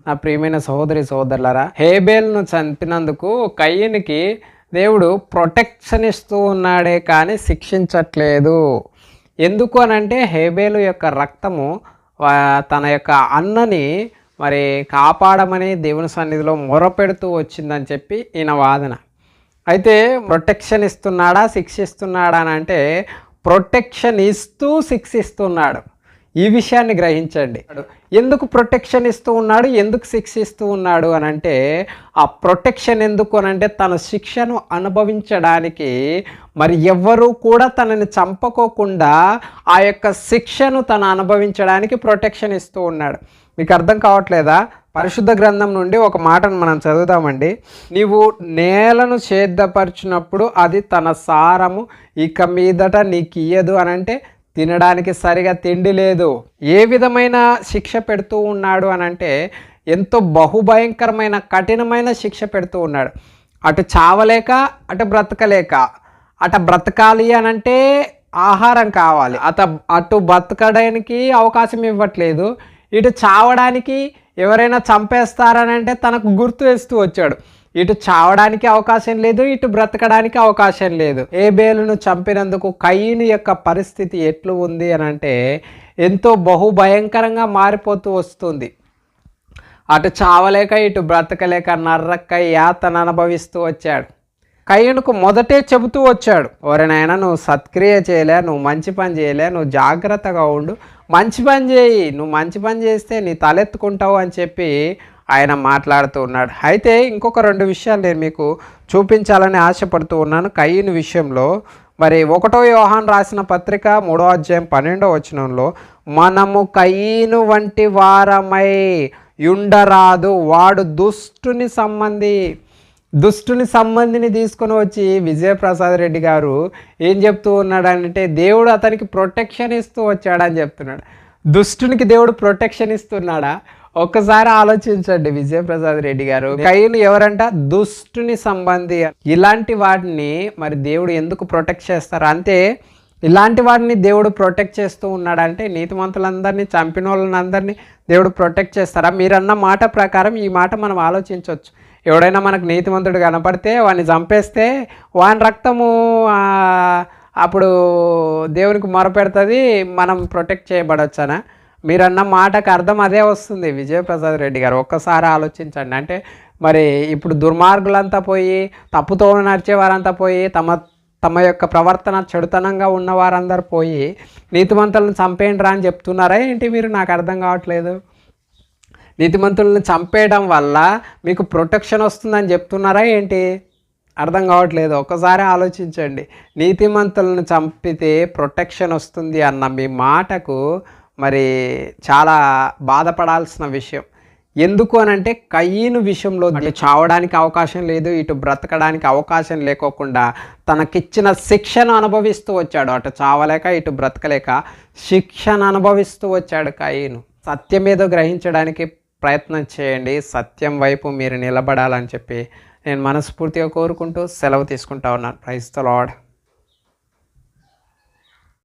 నా ప్రియమైన సహోదరి సహోదరులారా, హేబేల్ను చంపినందుకు కయ్యనికి దేవుడు ప్రొటెక్షన్ ఇస్తూ ఉన్నాడే కానీ శిక్షించట్లేదు. ఎందుకు అనంటే హేబేలు యొక్క రక్తము తన యొక్క అన్నని మరి కాపాడమని దేవుని సన్నిధిలో మొరపెడుతూ వచ్చిందని చెప్పి ఈయన వాదన. అయితే ప్రొటెక్షన్ ఇస్తున్నాడా శిక్షిస్తున్నాడా అని అంటే ప్రొటెక్షన్ ఇస్తూ శిక్షిస్తున్నాడు. ఈ విషయాన్ని గ్రహించండి. ఎందుకు ప్రొటెక్షన్ ఇస్తూ ఉన్నాడు, ఎందుకు శిక్షిస్తూ ఉన్నాడు అని అంటే ఆ ప్రొటెక్షన్ ఎందుకు అని అంటే తన శిక్షను అనుభవించడానికి, మరి ఎవ్వరూ కూడా తనని చంపకోకుండా ఆ యొక్క శిక్షను తను అనుభవించడానికి ప్రొటెక్షన్ ఇస్తూ ఉన్నాడు. మీకు అర్థం కావట్లేదా? పరిశుద్ధ గ్రంథం నుండి ఒక మాటను మనం చదువుదామండి. నీవు నేలను సేద్ధపరిచినప్పుడు అది తన సారము ఇక మీదట నీకు ఇయ్యదు అని అంటే తినడానికి సరిగా తిండి లేదు. ఏ విధమైన శిక్ష పెడుతూ ఉన్నాడు అని అంటే ఎంతో బహుభయంకరమైన కఠినమైన శిక్ష పెడుతూ ఉన్నాడు. అటు చావలేక అటు బ్రతకలేక, అటు బ్రతకాలి అని అంటే ఆహారం కావాలి, అటు బ్రతకడానికి అవకాశం ఇవ్వట్లేదు, ఇటు చావడానికి ఎవరైనా చంపేస్తారని అంటే తనకు గుర్తు వేస్తూ వచ్చాడు. ఇటు చావడానికి అవకాశం లేదు, ఇటు బ్రతకడానికి అవకాశం లేదు. హేబేలును చంపినందుకు కయీను యొక్క పరిస్థితి ఎట్లు ఉంది అని అంటే ఎంతో బహుభయంకరంగా మారిపోతూ వస్తుంది. అటు చావలేక ఇటు బ్రతకలేక నర్రక్క యాతన అనుభవిస్తూ వచ్చాడు. కయీనుకు మొదటే చెబుతూ వచ్చాడు, ఎవరైనా నువ్వు సత్క్రియ చేయలే, నువ్వు మంచి పని చేయలే, నువ్వు జాగ్రత్తగా ఉండు, మంచి పని చేయి, నువ్వు మంచి పని చేస్తే నీ తలెత్తుకుంటావు అని చెప్పి ఆయన మాట్లాడుతూ ఉన్నాడు. అయితే ఇంకొక 2 విషయాలు నేను మీకు చూపించాలని ఆశపడుతూ ఉన్నాను కయీను విషయంలో. మరి 1 యోహాను రాసిన పత్రిక 3వ అధ్యాయం 12వ వచనంలో మనము కయీను వంటి వారమై ఉండరాదు, వాడు దుష్టుని సంబంధిని తీసుకొని వచ్చి విజయప్రసాద్ రెడ్డి గారు ఏం చెప్తూ ఉన్నాడంటే దేవుడు అతనికి ప్రొటెక్షన్ ఇస్తూ వచ్చాడని చెప్తున్నాడు. దుష్టునికి దేవుడు ప్రొటెక్షన్ ఇస్తున్నాడా? ఒక్కసారి ఆలోచించండి విజయప్రసాద్ రెడ్డి గారు. కయీను ఎవరంట? దుష్టుని సంబంధి. ఇలాంటి వాటిని మరి దేవుడు ఎందుకు ప్రొటెక్ట్ చేస్తారు అంటే, ఇలాంటి వాటిని దేవుడు ప్రొటెక్ట్ చేస్తూ ఉన్నాడంటే నీతిమంతులందరినీ చంపిన వాళ్ళందరినీ దేవుడు ప్రొటెక్ట్ చేస్తారా? మీరన్న మాట ప్రకారం ఈ మాట మనం ఆలోచించవచ్చు. ఎవడైనా మనకు నీతిమంతుడు కనపడితే వాడిని చంపేస్తే వాని రక్తము అప్పుడు దేవునికి మొరపెడుతుంది, మనం ప్రొటెక్ట్ చేయబడవచ్చనా? మీరన్న మాటకు అర్థం అదే వస్తుంది విజయప్రసాద్ రెడ్డి గారు. ఒక్కసారి ఆలోచించండి. అంటే మరి ఇప్పుడు దుర్మార్గులంతా పోయి, తప్పుతో నడిచేవారంతా పోయి, తమ యొక్క ప్రవర్తన చెడుతనంగా ఉన్నవారందరూ పోయి నీతిమంతులను చంపేయండిరా అని చెప్తున్నారా ఏంటి మీరు? నాకు అర్థం కావట్లేదు. నీతిమంతులను చంపేయడం వల్ల మీకు ప్రొటెక్షన్ వస్తుందని చెప్తున్నారా ఏంటి? అర్థం కావట్లేదు. ఒక్కసారి ఆలోచించండి. నీతిమంతులను చంపితే ప్రొటెక్షన్ వస్తుంది అన్న మీ మాటకు మరి చాలా బాధపడాల్సిన విషయం. ఎందుకు అనంటే కయీను విషయంలో చావడానికి అవకాశం లేదు, ఇటు బ్రతకడానికి అవకాశం లేకోకుండా తనకిచ్చిన శిక్షను అనుభవిస్తూ వచ్చాడు. అటు చావలేక ఇటు బ్రతకలేక శిక్షను అనుభవిస్తూ వచ్చాడు కయీను. సత్యమేదో గ్రహించడానికి ప్రయత్నం చేయండి. సత్యం వైపు మీరు నిలబడాలని చెప్పి నేను మనస్ఫూర్తిగా కోరుకుంటూ సెలవు తీసుకుంటా ఉన్నాను. Praise the lord.